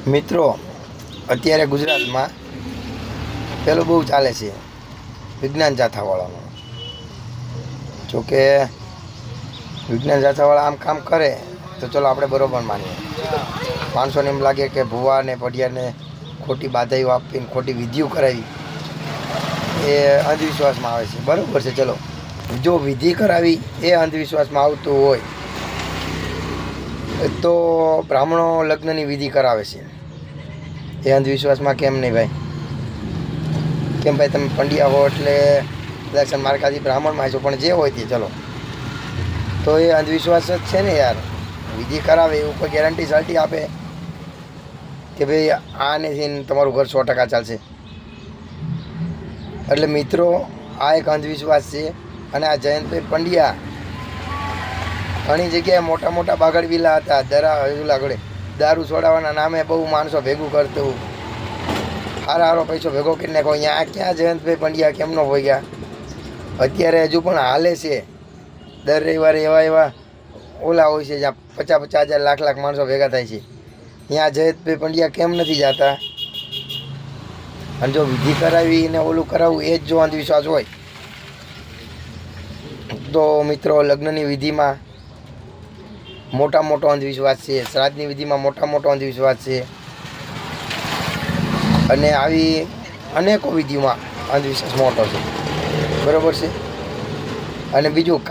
મિત્રો, અત્યારે ગુજરાતમાં પેલો બહુ ચાલે છે વિજ્ઞાન જાથાવાળાનો. જોકે વિજ્ઞાન જાથાવાળા આમ કામ કરે તો ચલો આપણે બરાબર માનીએ. માણસોને એમ લાગે કે ભુવા ને પઢિયાને ખોટી બાધાઈઓ આપીને ખોટી વિધિઓ કરાવી એ અંધવિશ્વાસમાં આવે છે. બરાબર છે. ચલો, જો વિધિ કરાવી એ અંધવિશ્વાસમાં આવતું હોય તો બ્રાહ્મણો લગ્નની વિધિ કરાવે છે, એ અંધવિશ્વાસમાં કેમ નહીં ભાઈ? કેમ ભાઈ, તમે પંડ્યા હો એટલે દર્શન માર્કાથી બ્રાહ્મણમાં છો, પણ જે હોય તે ચલો, તો એ અંધવિશ્વાસ જ છે ને યાર. વિધિ કરાવે એવું કોઈ ગેરંટી સર્ટી આપે કે ભાઈ આનેથી તમારું ઘર 100% ચાલશે? એટલે મિત્રો, આ એક અંધવિશ્વાસ છે. અને આ જયંતભાઈ પંડ્યા ઘણી જગ્યાએ મોટા મોટા બાગડ વિલા હતા, દારૂ છોડાવવાના નામે બહુ માણસો ભેગું કરતું, હારો પૈસો ભેગો કરી નાખો. અહીંયા ક્યાં જયંતભાઈ પંડ્યા કેમનો હોય ગયા? અત્યારે હજુ પણ હાલે છે. દર રવિવારે એવા ઓલા હોય છે જ્યાં 50,000 લાખ માણસો ભેગા થાય છે. ત્યાં જયંતભાઈ પંડ્યા કેમ નથી જતા? અને જો વિધિ કરાવીને ઓલું કરાવવું એ જ જો અંધવિશ્વાસ હોય તો મિત્રો, લગ્નની વિધિમાં મોટો અંધવિશ્વાસ છે, શ્રાદ્ધની વિધિમાં મોટો અંધવિશ્વાસ છે, અને આવી અનેકો વિધિઓમાં અંધવિશ્વાસ મોટો છે. બરાબર છે. અને બીજું,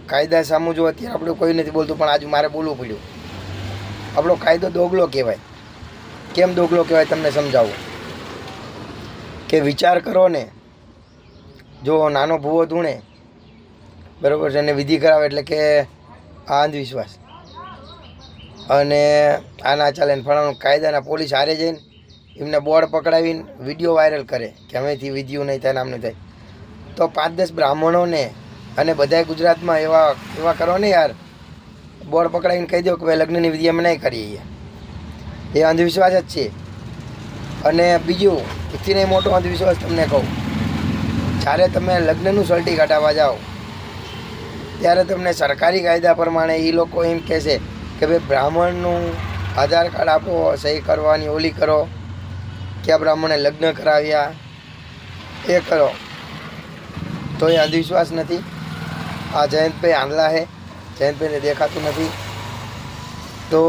કાયદા સામું જો અત્યારે આપણે કોઈ નથી બોલતું, પણ આજે મારે બોલવું પડ્યું. આપણો કાયદો દોગલો કહેવાય. કેમ દોગલો કહેવાય તમને સમજાવું. કે વિચાર કરો ને, જો નાનો ભૂવો ધૂણે, બરાબર છે, અને વિધિ કરાવે એટલે કે આ અંધવિશ્વાસ, અને આ ના ચાલે ને ફલાણું. કાયદાના પોલીસ હારે જઈને એમને બોર્ડ પકડાવીને વિડીયો વાયરલ કરે કે હવેથી વિધિઓ નહીં થાય, નામ નહીં થાય, તો 5-10 બ્રાહ્મણોને અને બધાય ગુજરાતમાં એવા કરો ને યાર, બોર્ડ પકડાવીને કહી દો કે ભાઈ લગ્નની વિધિ અમે નહીં કરીએ. એ અંધવિશ્વાસ જ છે. અને બીજું, એથી નહીં મોટો અંધવિશ્વાસ તમને કહું, જ્યારે તમે લગ્નનું સર્ટી કાઢવા જાઓ ત્યારે તમને સરકારી કાયદા પ્રમાણે એ લોકો એમ કહેશે કે ભાઈ બ્રાહ્મણનું આધાર કાર્ડ આપો, સહી કરવાની ઓલી કરો, કે આ બ્રાહ્મણે લગ્ન કરાવ્યા એ કરો. તો એ અંધવિશ્વાસ નથી. આ જયંતભાઈ આંધળા છે, જયંતભાઈને દેખાતું નથી. તો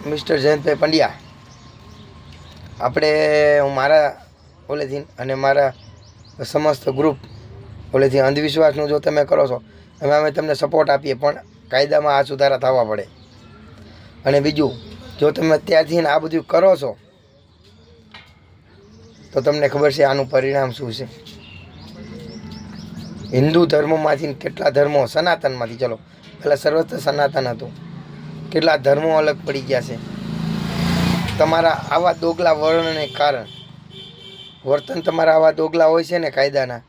મિસ્ટર જયંતભાઈ પંડ્યા, આપણે હું મારા ઓલેથી અને મારા સમસ્ત ગ્રુપ ઓલેથી અંધવિશ્વાસનું જો તમે કરો છો, અમે તમને સપોર્ટ આપીએ, પણ કાયદામાં આ સુધારા થવા પડે. અને બીજું, જો તમે અત્યારથી આ બધું કરો છો તો તમને ખબર છે આનું પરિણામ શું છે. હિન્દુ ધર્મમાંથી કેટલા ધર્મો, સનાતનમાંથી, ચલો પહેલાં સર્વત્ર સનાતન હતું, કેટલા ધર્મો અલગ પડી ગયા છે તમારા આવા દોગલા વર્ણને કારણે. વર્તન તમારા આવા દોગલા હોય છે ને કાયદાના,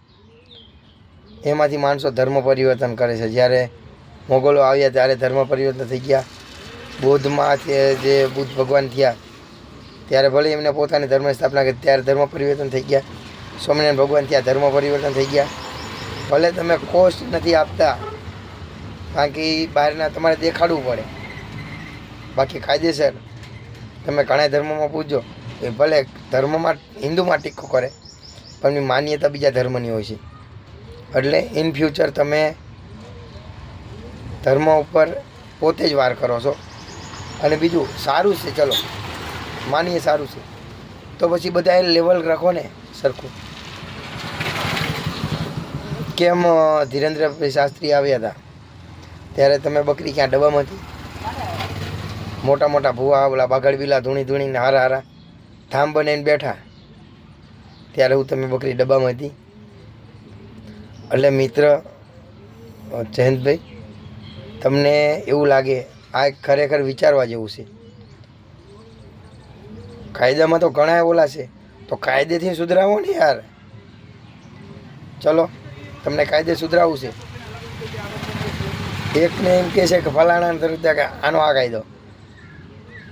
એમાંથી માણસો ધર્મ પરિવર્તન કરે છે. જ્યારે મોગલો આવ્યા ત્યારે ધર્મ પરિવર્તન થઈ ગયા. બૌદ્ધમાં જે બુદ્ધ ભગવાન થયા ત્યારે ભલે એમને પોતાની ધર્મની સ્થાપના કરી, ત્યારે ધર્મ પરિવર્તન થઈ ગયા. સ્વામિનારાયણ ભગવાન થયા, ધર્મ પરિવર્તન થઈ ગયા. ભલે તમે કોસ્ટ નથી આપતા, કારણ કે બહારના તમારે દેખાડવું પડે, બાકી કાયદેસર તમે ઘણા ધર્મમાં પૂછજો, એ ભલે ધર્મમાં હિન્દુમાં ટીકો કરે પણ એની માન્યતા બીજા ધર્મની હોય છે. એટલે ઇન ફ્યુચર તમે ધર્મ ઉપર પોતે જ વાર કરો છો. અને બીજું, સારું છે, ચલો માનીએ સારું છે, તો પછી બધા એ લેવલ રાખો ને સરખું. કેમ ધીરેન્દ્રભાઈ શાસ્ત્રી આવ્યા હતા ત્યારે તમે બકરી ક્યાં ડબ્બામાં હતી? મોટા ભૂવા ઓલા બાગડ વિલા ધૂણીને હારા ધામ બનાવીને બેઠા, ત્યારે હું તમે બકરી ડબ્બામાં હતી. એટલે મિત્ર જયંતભાઈ, તમને એવું લાગે આ ખરેખર વિચારવા જેવું છે. કાયદામાં તો ઘણા ઓલા છે, તો કાયદેથી સુધરાવો ને યાર. ચલો, તમને કાયદે સુધરાવવું છે. એકને એમ કહે છે કે ફલાણા તરફ કે આનો આ કાયદો,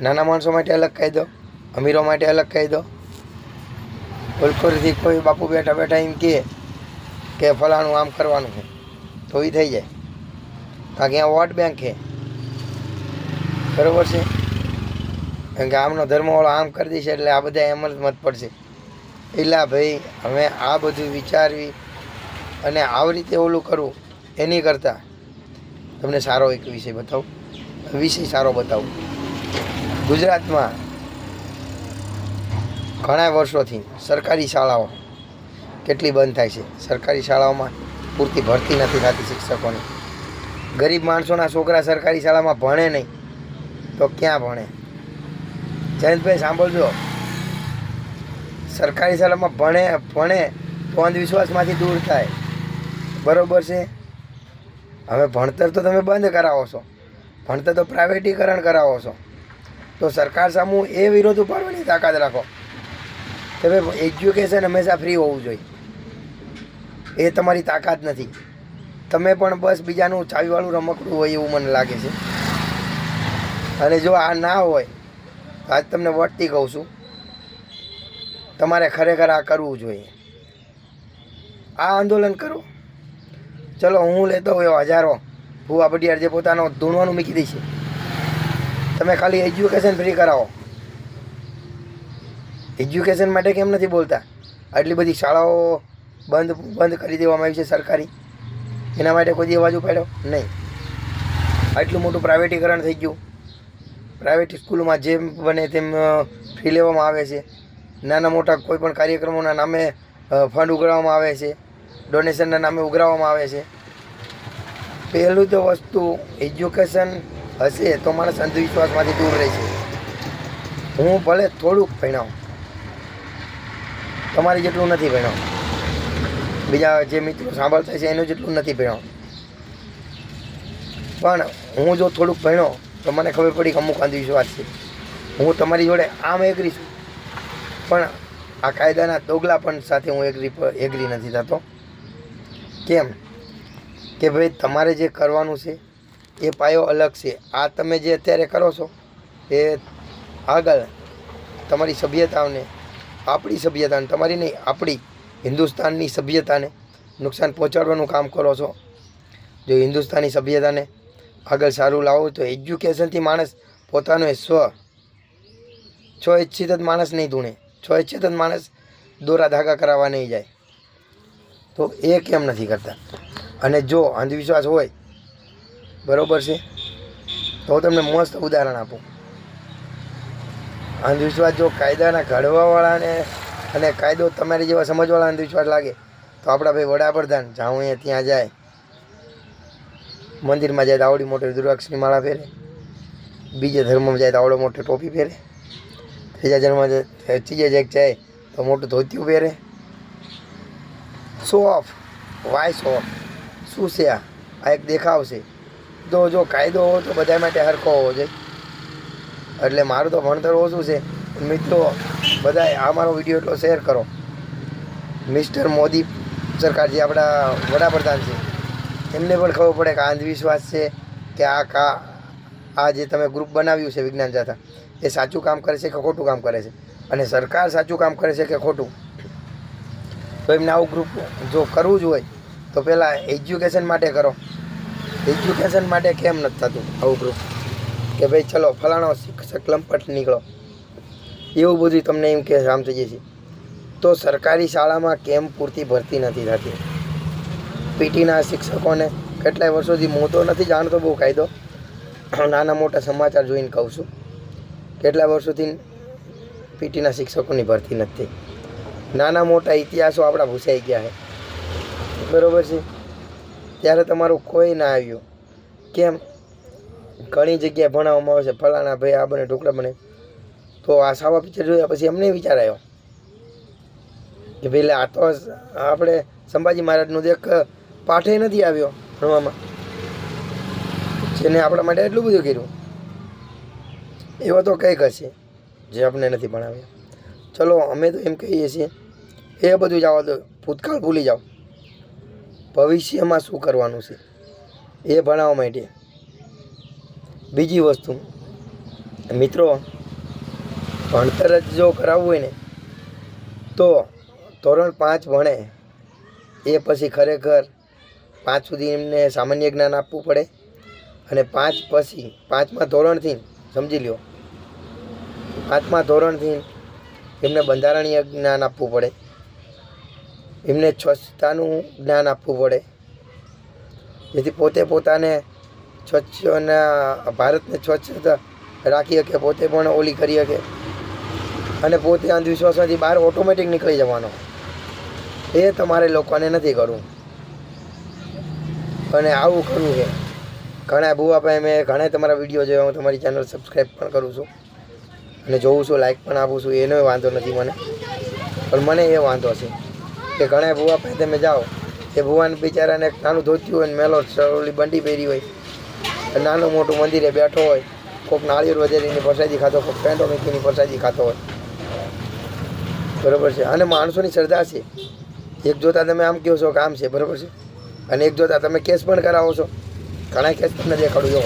નાના માણસો માટે અલગ કાયદો, અમીરો માટે અલગ કાયદો. ઉલપરથી કોઈ બાપુ બેઠા એમ કહે કે ફલાણું આમ કરવાનું છે તો એ થઈ જાય, કારણ કે અહીંયા વોટ બેંક છે. બરાબર છે. કેમ કે આમનો ધર્મવાળો આમ કરી દેશે એટલે આ બધા એમ જ મત પડશે. એટલે ભાઈ હવે આ બધું વિચારવી અને આવી રીતે ઓલું કરવું એની કરતાં તમને સારો એક વિષય બતાવું. વિષય સારો બતાવું. ગુજરાતમાં ઘણા વર્ષોથી સરકારી શાળાઓ કેટલી બંધ થાય છે. સરકારી શાળાઓમાં પૂરતી ભરતી નથી થતી શિક્ષકોની. ગરીબ માણસોના છોકરા સરકારી શાળામાં ભણે નહીં તો ક્યાં ભણે? જયંતભાઈ સાંભળજો, સરકારી શાળામાં ભણે તો અંધવિશ્વાસમાંથી દૂર થાય. બરાબર છે? હવે ભણતર તો તમે બંધ કરાવો છો, ભણતર તો પ્રાઇવેટીકરણ કરાવો છો, તો સરકાર સામું એ વિરોધ ઉપાડવાની તાકાત રાખો કે ભાઈ એજ્યુકેશન હંમેશા ફ્રી હોવું જોઈએ. એ તમારી તાકાત નથી. તમે પણ બસ બીજાનું ચાવીવાળું રમકડું હોય એવું મને લાગે છે. અને જો આ ના હોય તો આજ તમને વટતી કહું છું, તમારે ખરેખર આ કરવું જોઈએ. આ આંદોલન કરો. ચલો હું લેતો હોય હજારો ભૂવા બડિયાર જે પોતાનો ધૂણવાનું મૂકી દે છે. તમે ખાલી એજ્યુકેશન ફ્રી કરાવો. એજ્યુકેશન માટે કેમ નથી બોલતા? આટલી બધી શાળાઓ બંધ કરી દેવામાં આવી છે સરકારી, એના માટે કોઈ અવાજ ઉપાડ્યો નહીં. આટલું મોટું પ્રાઇવેટીકરણ થઈ ગયું. પ્રાઇવેટ સ્કૂલોમાં જેમ બને તેમ ફી લેવામાં આવે છે. નાના મોટા કોઈ પણ કાર્યક્રમોના નામે ફંડ ઉઘરાવવામાં આવે છે, ડોનેશનના નામે ઉઘરાવવામાં આવે છે. પહેલું તો વસ્તુ એજ્યુકેશન હશે તો માણસ અંધવિશ્વાસમાંથી દૂર રહેશે. હું ભલે થોડુંક ભણાવું, તમારી જેટલું નથી ભણાવું, બીજા જે મિત્રો સાંભળતા છે એનું જેટલું નથી ભણાવું, પણ હું જો થોડુંક ભણ્યો તો મને ખબર પડી કે અમુક અંધવિશ્વાસ છે. હું તમારી જોડે આમ એગ્રી છું, પણ આ કાયદાના દોગલાપણ સાથે હું એગ્રી નથી થતો. કેમ કે ભાઈ તમારે જે કરવાનું છે એ પાયો અલગ છે. આ તમે જે અત્યારે કરો છો એ આગળ તમારી સભ્યતાઓને, આપણી સભ્યતાને, તમારી નહીં આપણી હિન્દુસ્તાનની સભ્યતાને નુકસાન પહોંચાડવાનું કામ કરો છો. જો હિન્દુસ્તાની સભ્યતાને આગળ સારું લાવો તો એજ્યુકેશનથી માણસ પોતાનો સ્વ-ઇચ્છિત જ માણસ નહીં ધૂણે, સ્વ-ઇચ્છિત જ માણસ દોરા ધાગા કરાવવા નહીં જાય. તો એ કેમ નથી કરતા? અને જો અંધવિશ્વાસ હોય, બરાબર છે, તો તમને મસ્ત ઉદાહરણ આપું. અંધવિશ્વાસ જો કાયદાના ઘડવાવાળાને અને કાયદો તમારી જેવા સમજવાળા અંધવિશ્વાસ લાગે તો આપણા ભાઈ વડાપ્રધાન જાઉં ત્યાં જાય, મંદિરમાં જાય તો આવડી મોટી રુદ્રાક્ષની માળા પહેરે, બીજે ધર્મમાં જાય તો આવડો મોટી ટોપી પહેરે, ત્રીજા ધર્મમાં ત્રીજે જાય તો મોટું ધોતિયું પહેરે. Show off, why show off? શું છે આ? એક દેખાવ છે. તો જો કાયદો હોય તો બધા માટે સરખો હોવો જોઈએ. એટલે મારું તો ભણતર ઓછું છે. મિત્રો બધાએ આ મારો વિડીયો એટલો શેર કરો. મિસ્ટર મોદી સરકાર જે આપણા વડાપ્રધાન છે એમને પણ ખબર પડે કે આ અંધવિશ્વાસ છે કે આ જે તમે ગ્રુપ બનાવ્યું છે વિજ્ઞાન જાથા, એ સાચું કામ કરે છે કે ખોટું કામ કરે છે, અને સરકાર સાચું કામ કરે છે કે ખોટું. તો એમને આવું ગ્રુપ જો કરવું જ હોય તો પહેલાં એજ્યુકેશન માટે કરો. એજ્યુકેશન માટે કેમ નથી થતું આવું ગ્રુપ કે ભાઈ ચલો ફલાણો શિક્ષક લંપટ નીકળો, એવું બધું તમને એમ કે આમ થઈ જશે. તો સરકારી શાળામાં કેમ પૂરતી ભરતી નથી થતી? પીટીના શિક્ષકોને કેટલાય વર્ષોથી હું તો નથી જાણતો બહુ કાયદો, નાના મોટા સમાચાર જોઈને કહું છું, કેટલા વર્ષોથી પીટીના શિક્ષકોની ભરતી નથી. નાના મોટા ઇતિહાસો આપણા ભૂસાઈ ગયા છે, બરાબર છે. ત્યારે તમારું કોઈ ના આવ્યું. કેમ? ઘણી જગ્યાએ ભણાવવામાં આવે છે ફલાણા ભાઈ આ બને ઢોકળા બને. તો આ સાવા પિક્ચર જોયા પછી અમને વિચાર આવ્યો કે ભાઈ આ તો આપણે સંભાજી મહારાજનું એક પાઠે નથી આવ્યો ભણવામાં, જેને આપણા માટે એટલું બધું કર્યું. એવા તો કંઈક હશે જે આપણે નથી ભણાવ્યા. ચલો અમે તો એમ કહીએ છીએ એ બધું જવા દો, ભૂતકાળ ભૂલી જાઓ. ભવિષ્યમાં શું કરવાનું છે એ ભણાવવા માટે. બીજી વસ્તુ મિત્રો, ભણતર જ જો કરાવવું હોય ને તો ધોરણ 5 ભણે એ પછી ખરેખર 5 સુધી એમને સામાન્ય જ્ઞાન આપવું પડે, અને 5 પછી 5મા ધોરણથી સમજી લો પાંચમા ધોરણથી એમને બંધારણીય જ્ઞાન આપવું પડે, એમને સ્વચ્છતાનું જ્ઞાન આપવું પડે, જેથી પોતે પોતાને સ્વચ્છ અને ભારતને સ્વચ્છ રાખી શકે, પોતે પણ ઓલી કરી શકે અને પોતે અંધવિશ્વાસમાંથી બહાર ઓટોમેટિક નીકળી જવાનો. એ તમારે લોકોને નથી કરવું. અને આવું કરવું છે. ઘણા ભૂવાભાઈ મેં ઘણા તમારા વિડીયો જોયા, હું તમારી ચેનલ સબસ્ક્રાઈબ પણ કરું છું અને જોઉં છું, લાઈક પણ આપું છું, એનો વાંધો નથી મને. પણ મને એ વાંધો છે કે ઘણા ભૂવાભાઈ તમે જાઓ એ ભુવાને બિચારાને એક નાનું ધોત્યું હોય ને મેલો ઓલી બંડી પહેરી હોય, નાનું મોટું મંદિરે બેઠો હોય, કોઈક નાળિયેર વધેરીની પ્રસાદી ખાતો, કોઈક પેંડો મીઠીની પ્રસાદી ખાતો હોય, બરાબર છે. અને માણસોની શ્રદ્ધા છે. એક જોતાં તમે આમ કહો છો કે આમ છે, બરાબર છે, અને એક જોતાં તમે કેસ પણ કરાવો છો. ઘણા કેસ તમને દેખાડું જો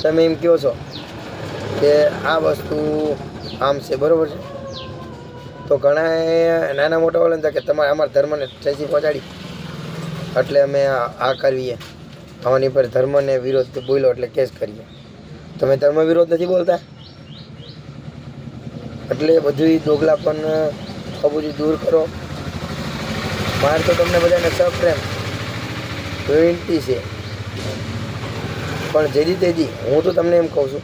તમે એમ કહો છો કે આ વસ્તુ આમ છે, બરાબર છે, તો ઘણા નાના મોટા બોલે કે તમારે અમારા ધર્મને ઠેસી પહોંચાડી એટલે અમે આ કરીએ, અમારી પર ધર્મને વિરોધ બોલ્યો એટલે કેસ કરીએ. તમે ધર્મ વિરોધ નથી બોલતા, એટલે બધું દોગલા પણ બધું દૂર કરો. મારે તો તમને બધાને સપ્રેમ વિનંતી છે, પણ જેથી તેથી હું તો તમને એમ કહું છું,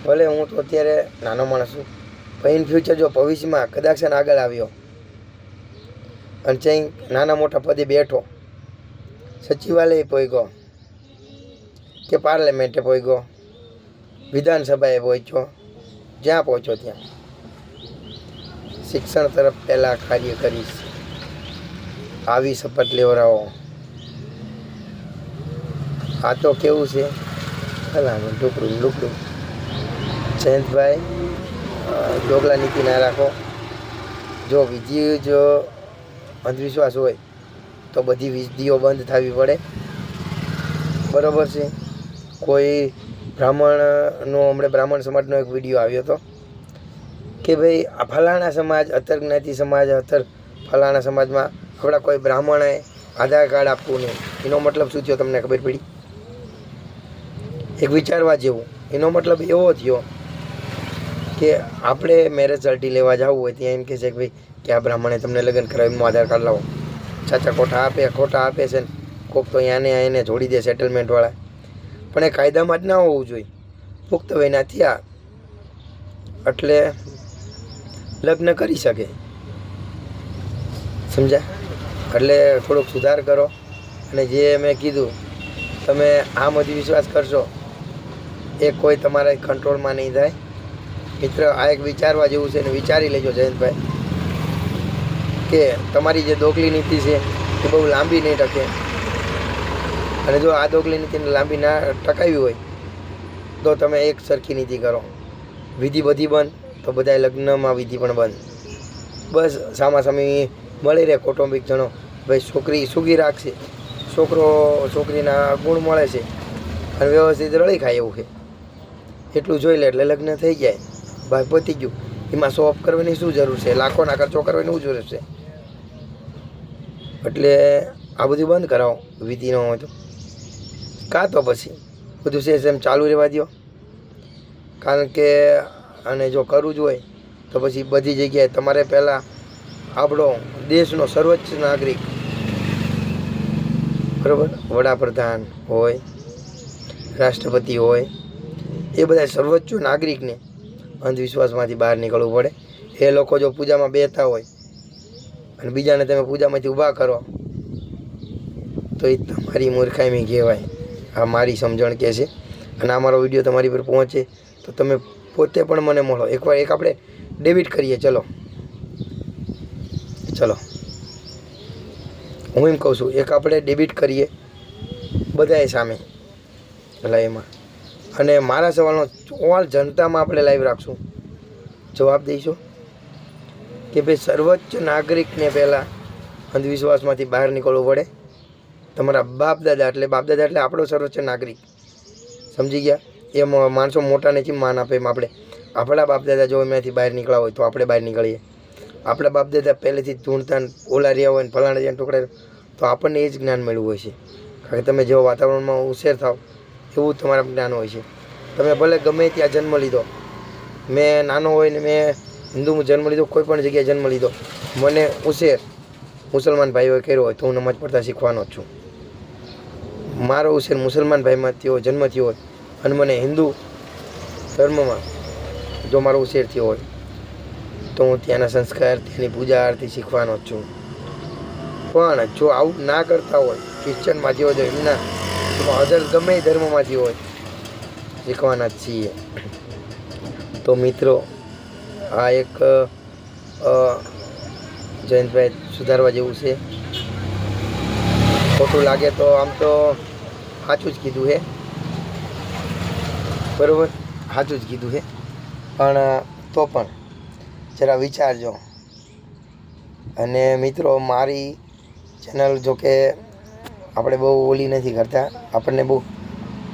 ભલે હું તો અત્યારે નાનો માણસ છું, પણ ઇન ફ્યુચર જો ભવિષ્યમાં કદાચ આગળ આવ્યો અને ક્યાંય નાના મોટા પદે બેઠો, સચિવાલય પહોંચ્યો કે પાર્લામેન્ટે પહોંચ્યો, વિધાનસભાએ પહોંચ્યો, જ્યાં પહોંચ્યો ત્યાં શિક્ષણ તરફ પહેલાં કાર્ય કરીશ, આવી શપથ લેવડાવો. આ તો કેવું છે ભલાનું ટુકડું લુકડું. જયંતભાઈ ડોગલા નીતિ ના રાખો. જો વિધિ જો અંધવિશ્વાસ હોય તો બધી વિધિઓ બંધ થવી પડે, બરાબર છે. કોઈ બ્રાહ્મણનો હમણાં બ્રાહ્મણ સમાજનો એક વિડીયો આવ્યો હતો કે ભાઈ આ ફલાણા સમાજ, અત્તર જ્ઞાતિ સમાજ, અત્તર ફલાણા સમાજમાં આપણા કોઈ બ્રાહ્મણે આધાર કાર્ડ આપવું નહીં. એનો મતલબ શું થયો તમને ખબર પડી? એક વિચારવા જેવું. એનો મતલબ એવો થયો કે આપણે મેરેજ સર્ટી લેવા જવું હોય ત્યાં એમ કહે છે કે ભાઈ કે આ બ્રાહ્મણે તમને લગ્ન કરાવ્યું, એમનું આધાર કાર્ડ લાવો. ચાચા ખોટા આપે છે ને કોક તો એને જોડી દે સેટલમેન્ટવાળા. પણ એ કાયદામાં જ ના હોવું જોઈએ. પુખ્ત વયના થયા એટલે લગ્ન કરી શકે, સમજ્યા? એટલે થોડોક સુધાર કરો. અને જે મેં કીધું તમે આમ જ વિશ્વાસ કરશો એ કોઈ તમારા કંટ્રોલમાં નહીં થાય. મિત્ર, આ એક વિચારવા જેવું છે ને વિચારી લેજો જયંતભાઈ કે તમારી જે દોગલી નીતિ છે એ બહુ લાંબી નહીં ટકે. અને જો આ દોગલી નીતિને લાંબી ના ટકાવી હોય તો તમે એક સરખી નીતિ કરો. વિધિ બધી બંધ તો બધા લગ્નમાં વિધિ પણ બંધ. બસ સામાસામી મળી રહે કૌટુંબિક જણો. ભાઈ છોકરી સુખી રાખશે, છોકરો છોકરીના ગુણ મળે છે અને વ્યવસ્થિત રળી ખાય એવું છે, એટલું જોઈ લે એટલે લગ્ન થઈ જાય. ભાઈ પતી ગયું. એમાં શો ઓફ કરવાની શું જરૂર છે? લાખોના ખર્ચો કરવાની શું જરૂર છે? એટલે આ બધું બંધ કરાવો વિધિ ન હોય તો. કાં તો પછી બધું છે એમ ચાલુ રહેવા દો. કારણ કે અને જો કરવું જ હોય તો પછી બધી જગ્યાએ તમારે પહેલાં આપણો દેશનો સર્વોચ્ચ નાગરિક, બરાબર, વડાપ્રધાન હોય, રાષ્ટ્રપતિ હોય, એ બધા સર્વોચ્ચ નાગરિકને અંધવિશ્વાસમાંથી બહાર નીકળવું પડે. એ લોકો જો પૂજામાં બેઠા હોય અને બીજાને તમે પૂજામાંથી ઊભા કરો તો એ તમારી મૂર્ખામી કહેવાય. આ મારી સમજણ કહે છે. અને આ મારો વિડીયો તમારી પર પહોંચે તો તમે પોતે પણ મને મળો. એકવાર એક આપણે ડેબિટ કરીએ. ચલો હું એમ કહું છું, એક આપણે ડેબિટ કરીએ બધાએ સામે લાઈવમાં. અને મારા સવાલનો ઓલ જનતામાં આપણે લાઈવ રાખશું, જવાબ દઈશું કે ભાઈ સર્વોચ્ચ નાગરિકને પહેલાં અંધવિશ્વાસમાંથી બહાર નીકળવું પડે. તમારા બાપ દાદા એટલે આપણો સર્વોચ્ચ નાગરિક, સમજી ગયા? એ માણસો મોટાને કેમ માન આપે એમ આપણે આપણા બાપ દાદા જો એમાંથી બહાર નીકળ્યા હોય તો આપણે બહાર નીકળીએ. આપણા બાપ દાદા પહેલેથી ધૂણતા ઓલા રહ્યા હોય ને ફલાણા જ્યાં ટુકડા તો આપણને એ જ જ્ઞાન મળ્યું હોય છે. કારણ કે તમે જેવો વાતાવરણમાં હોશિયાર થાવ એવું તમારા જ્ઞાન હોય છે. તમે ભલે ગમે ત્યાં જન્મ લીધો, મેં નાનો હોય ને મેં હિન્દુમાં જન્મ લીધો, કોઈ પણ જગ્યાએ જન્મ લીધો, મને ઉછેર મુસલમાન ભાઈઓએ કર્યો હોય તો હું નમાજ પડતા શીખવાનો જ છું. મારો ઉછેર મુસલમાન ભાઈમાં થયો, જન્મ થયો હોય અને મને હિન્દુ ધર્મમાં જો મારો ઉછેર થયો હોય તો હું ત્યાંના સંસ્કાર, ત્યાંની પૂજા આરતી શીખવાનો જ છું. પણ જો આવું ના કરતા હોય, ક્રિશ્ચનમાંથી હોય તો એમના અધર ગમે ધર્મમાંથી હોય શીખવાના જ છીએ. તો મિત્રો આ એક જયંતભાઈ સુધારવા જેવું છે. ખોટું લાગે તો આમ તો સાચું જ કીધું છે, બરાબર, સાચું જ કીધું છે, પણ તો પણ જરા વિચારજો. અને મિત્રો મારી ચેનલ જો કે આપણે બહુ ઓલી નથી કરતા, આપણને બહુ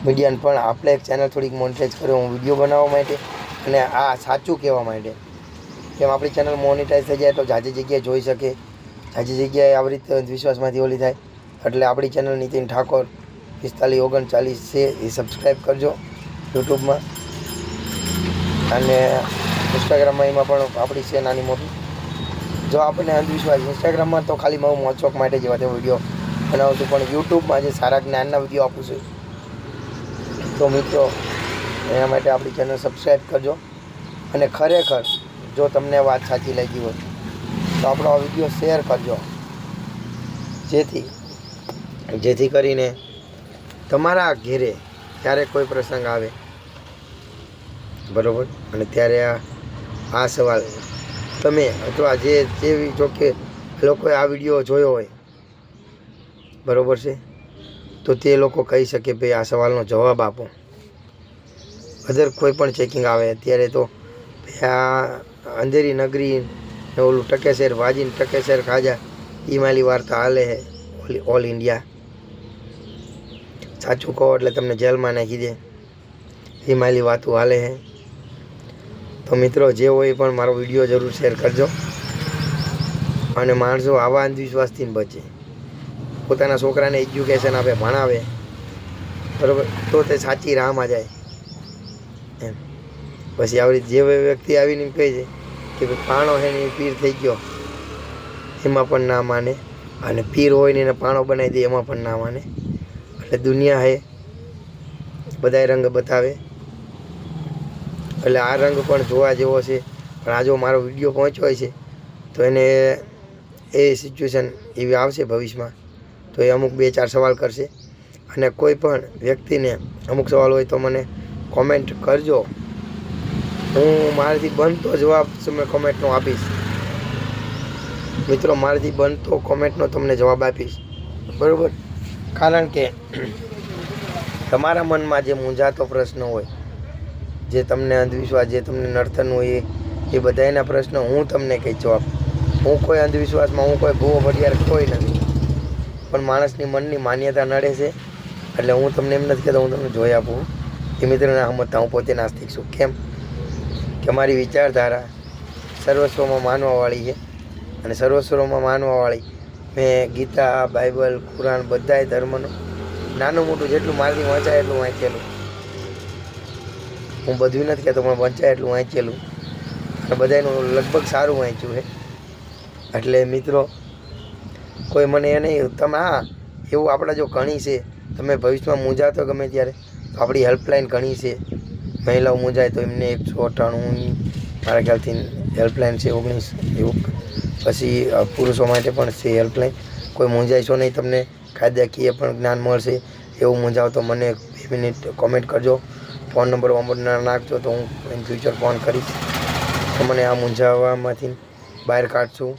મીડિયાને, પણ આપણે એક ચેનલ થોડીક મોનિટાઈઝ કર્યો હું વિડીયો બનાવવા માટે અને આ સાચું કહેવા માટે. કેમ આપણી ચેનલ મોનિટાઈઝ થઈ જાય તો જાજી જગ્યાએ જોઈ શકે, જાજી જગ્યાએ આવી રીતે વિશ્વાસમાંથી ઓલી થાય. એટલે આપણી ચેનલ નીતિન ઠાકોર 4539 છે, એ સબસ્ક્રાઈબ કરજો યુટ્યુબમાં, અને ઇન્સ્ટાગ્રામમાં એમાં પણ આપણી છે નાની મોટી. જો આપણને અંધવિશ્વાસ ઇન્સ્ટાગ્રામમાં તો ખાલી હું મોજશોખ માટે જેવા તે વિડીયો બનાવું છું, પણ યુટ્યુબમાં જે સારા જ્ઞાનના વિડીયો આપું છું તો મિત્રો એના માટે આપણી ચેનલ સબસ્ક્રાઈબ કરજો. અને ખરેખર જો તમને વાત સાચી લાગી હોય તો આપણો આ વિડીયો શેર કરજો, જેથી કરીને તમારા ઘેરે ત્યારે કોઈ પ્રસંગ આવે, બરાબર, અને ત્યારે આ સવાલ તમે અથવા જેવી જો કે લોકોએ આ વિડીયો જોયો હોય, બરાબર છે, તો તે લોકો કહી શકે ભાઈ આ સવાલનો જવાબ આપો. અધર કોઈ પણ ચેકિંગ આવે અત્યારે તો આ અંધેરી નગરી ને ઓલું ટકેસર ભાજીને ટકેસર ખાજા એ માલી વાર્તા હાલે છે ઓલ ઇન્ડિયા. સાચું કહો એટલે તમને જેલમાં નાખી દે, એ માલી વાતું હાલે છે. તો મિત્રો જે હોય પણ મારો વિડીયો જરૂર શેર કરજો. અને માણસો આવા અંધવિશ્વાસથી બચે, પોતાના છોકરાને એજ્યુકેશન આપે, ભણાવે, બરાબર, તો તે સાચી રાહમાં જાય એમ. પછી આવી જે વ્યક્તિ આવીને કહે છે કે ભાઈ પાણો છે ને એ પીર થઈ ગયો, એમાં પણ ના માને, અને પીર હોય ને એને પાણો બનાવી દે એમાં પણ ના માને. એટલે દુનિયા છે, બધાય રંગ બતાવે. એટલે આ રંગ પણ જોવા જેવો છે, પણ આ જો મારો વિડીયો પહોંચ્યો છે તો એને એ સિચ્યુએશન એવી આવશે ભવિષ્યમાં તો એ અમુક 2-4 સવાલ કરશે. અને કોઈ પણ વ્યક્તિને અમુક સવાલ હોય તો મને કોમેન્ટ કરજો, હું મારાથી બનતો જવાબ તમે કોમેન્ટનો આપીશ. મિત્રો મારાથી બનતો કોમેન્ટનો તમને જવાબ આપીશ, બરાબર. કારણ કે તમારા મનમાં જે મૂંઝાતો પ્રશ્ન હોય, જે તમને અંધવિશ્વાસ, જે તમને નડતર હોય, એ બધાના પ્રશ્નો હું તમને કંઈ જવાબ. હું કોઈ અંધવિશ્વાસમાં, હું કોઈ ભૂવો ભડિયાર કોઈ નથી, પણ માણસની મનની માન્યતા નડે છે એટલે હું તમને એમ નથી કહેતો હું તમને જોઈ આપું. એ મિત્રોને સમજતા હું પોતે નાસ્તિક છું. કેમ કે મારી વિચારધારા સર્વસ્વમાં માનવાવાળી છે, અને સર્વસ્વમાં માનવાવાળી મેં ગીતા, બાઇબલ, કુરાન બધાય ધર્મનું નાનું મોટું જેટલું મારાથી વંચાય એટલું વાંચેલું. હું બધું નથી કહેતો પણ વંચાય એટલું વાંચેલું, અને બધાનું લગભગ સારું વાંચ્યું છે. એટલે મિત્રો કોઈ મને એ નહીં, તમે હા એવું આપણા જો ઘણી છે, તમે ભવિષ્યમાં મૂંઝાતો ગમે ત્યારે તો આપણી હેલ્પલાઇન ઘણી છે. મહિલાઓ મૂંઝાય તો એમને 198 મારા ખ્યાલથી હેલ્પલાઇન છે, 19 એવું. પછી પુરુષો માટે પણ છે હેલ્પલાઇન. કોઈ મૂંઝાઈશો નહીં, તમને કાયદાકીય પણ જ્ઞાન મળશે. એવું મૂંઝાવ તો મને 2 મિનિટ કોમેન્ટ કરજો, ફોન નંબર નાખજો તો હું ઇન ફ્યુચર ફોન કરીશ, તો મને આ મૂંઝાવવામાંથી બહાર કાઢશું.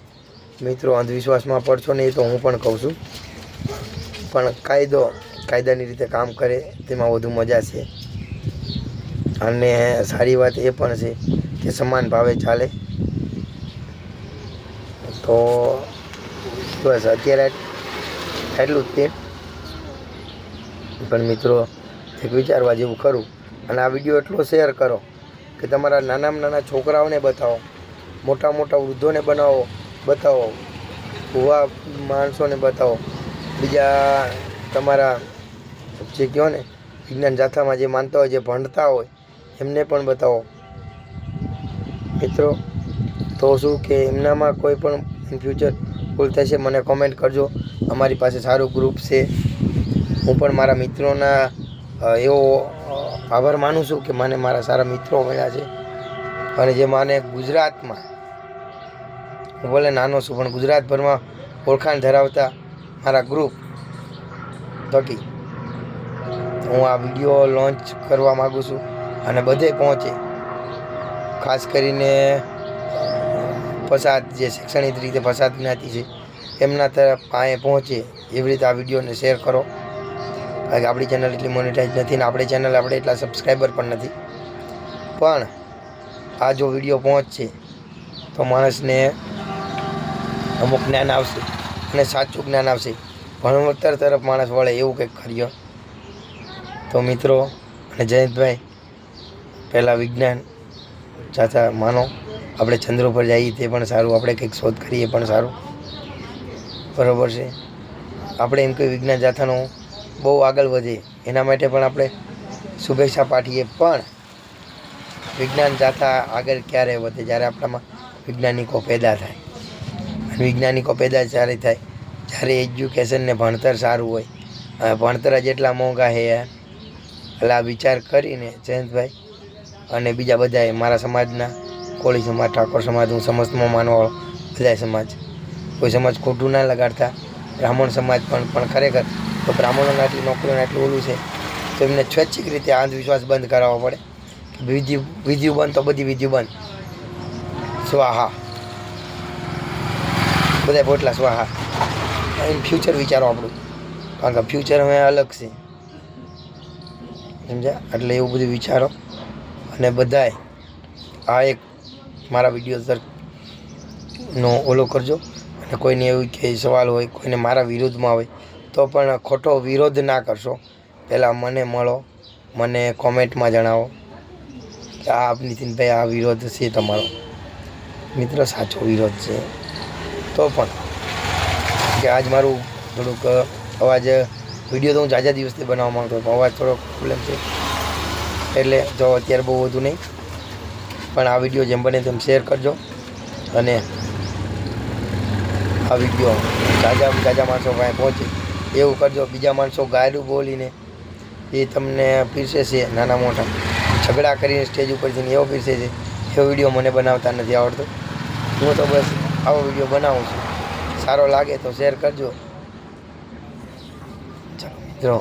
મિત્રો અંધવિશ્વાસમાં પડશો નહીં તો હું પણ કહું છું, પણ કાયદાની રીતે કામ કરે તેમાં વધુ મજા છે. અને સારી વાત એ પણ છે કે સમાન ભાવે ચાલે. તો બસ અત્યારે એટલું જ તે. પણ મિત્રો એક વિચારવા જેવું ખરું. અને આ વિડીયો એટલો શેર કરો કે તમારા નાનામાં નાના છોકરાઓને બતાવો, મોટા મોટા વૃદ્ધોને બતાવો, ભૂવા માણસોને બતાવો, બીજા તમારા જે કહો ને વિજ્ઞાન જાથામાં જે માનતા હોય, જે ભણતા હોય એમને પણ બતાવો મિત્રો. તો શું કે એમનામાં કોઈ પણ ઇન ફ્યુચર ભૂલ થશે મને કોમેન્ટ કરજો. અમારી પાસે સારું ગ્રુપ છે. હું પણ મારા મિત્રોના એવો આભાર માનું છું કે મને મારા સારા મિત્રો મળ્યા છે અને જે મને ગુજરાતમાં, હું ભલે નાનો છું પણ ગુજરાતભરમાં ઓળખાણ ધરાવતા મારા ગ્રુપ થકી હું આ વિડીયો લોન્ચ કરવા માગું છું અને બધે પહોંચે. ખાસ કરીને પછાત જે શૈક્ષણિક રીતે પછાત જ્ઞાતિ છે એમના તરફ પાસે પહોંચે એવી રીતે આ વિડીયોને શેર કરો. કારણ કે આપણી ચેનલ એટલી મોનેટાઈઝ નથી ને આપણે એટલા સબસ્ક્રાઈબર પણ નથી. પણ આ જો વિડીયો પહોંચશે તો માણસને અમુક જ્ઞાન આવશે અને સાચું જ્ઞાન આવશે. ભણતર તરફ માણસ વળે એવું કંઈક કરીએ. તો મિત્રો અને જયંતભાઈ, પહેલાં વિજ્ઞાન ચાચા માનો, આપણે ચંદ્ર પર જઈએ તે પણ સારું, આપણે કંઈક શોધ કરીએ પણ સારું, બરાબર છે. આપણે એમ કે વિજ્ઞાન જાથાનો બહુ આગળ વધે એના માટે પણ આપણે શુભેચ્છા પાઠવીએ. પણ વિજ્ઞાન જાથા આગળ ક્યારે વધે? જ્યારે આપણામાં વૈજ્ઞાનિકો પેદા થાય. અને વૈજ્ઞાનિકો પેદા જ્યારે થાય જ્યારે એજ્યુકેશનને ભણતર સારું હોય. ભણતર જ એટલા મોંઘા છે એટલે આ વિચાર કરીને જયંતભાઈ અને બીજા બધાએ મારા સમાજના, કોળી સમાજ, ઠાકોર સમાજ, હું સમસ્તમાં માનવાવાળો બધા સમાજ, કોઈ સમાજ ખોટું ના લગાડતા. બ્રાહ્મણ સમાજ પણ ખરેખર તો બ્રાહ્મણોને આટલી નોકરીઓને આટલું ઓલું છે તો એમને સ્વૈચ્છિક રીતે આ અંધવિશ્વાસ બંધ કરાવવો પડે. વિધિઓ બંધ તો બધી વિધિઓ બંધ. સ્વાહા, બધા પોટલા સ્વાહા. ઇન ફ્યુચર વિચારો આપણું, કારણ કે ફ્યુચર હવે અલગ છે, સમજ્યા? એટલે એવું બધું વિચારો અને બધાએ આ એક મારા વિડીયો નો ઓલો કરજો. અને કોઈને એવું કે સવાલ હોય, કોઈને મારા વિરોધમાં હોય તો પણ ખોટો વિરોધ ના કરશો. પહેલાં મને મળો, મને કોમેન્ટમાં જણાવો કે આ નીતિનભાઈ આ વિરોધ છે તમારો. મિત્ર સાચો વિરોધ છે. તો પણ કે આજ મારું થોડુંક અવાજ, વિડીયો તો હું જાજા દિવસથી બનાવવા માંગતો હતો, અવાજ થોડોક પ્રોબ્લેમ છે એટલે જો અત્યારે બહુ વધુ નહીં. પણ આ વિડીયો જેમ બને તેમ શેર કરજો અને આ વિડીયો જાજા માણસો પાસે પહોંચે એવું કરજો. બીજા માણસો ગાયરું બોલીને એ તમને પીરસે છે, નાના મોટા ઝઘડા કરીને સ્ટેજ ઉપરથી એવો પીરસે છે, એવો વિડીયો મને બનાવતા નથી આવડતો. હું તો બસ આવો વિડીયો બનાવું છું. સારો લાગે તો શેર કરજો. ચાલો મિત્રો.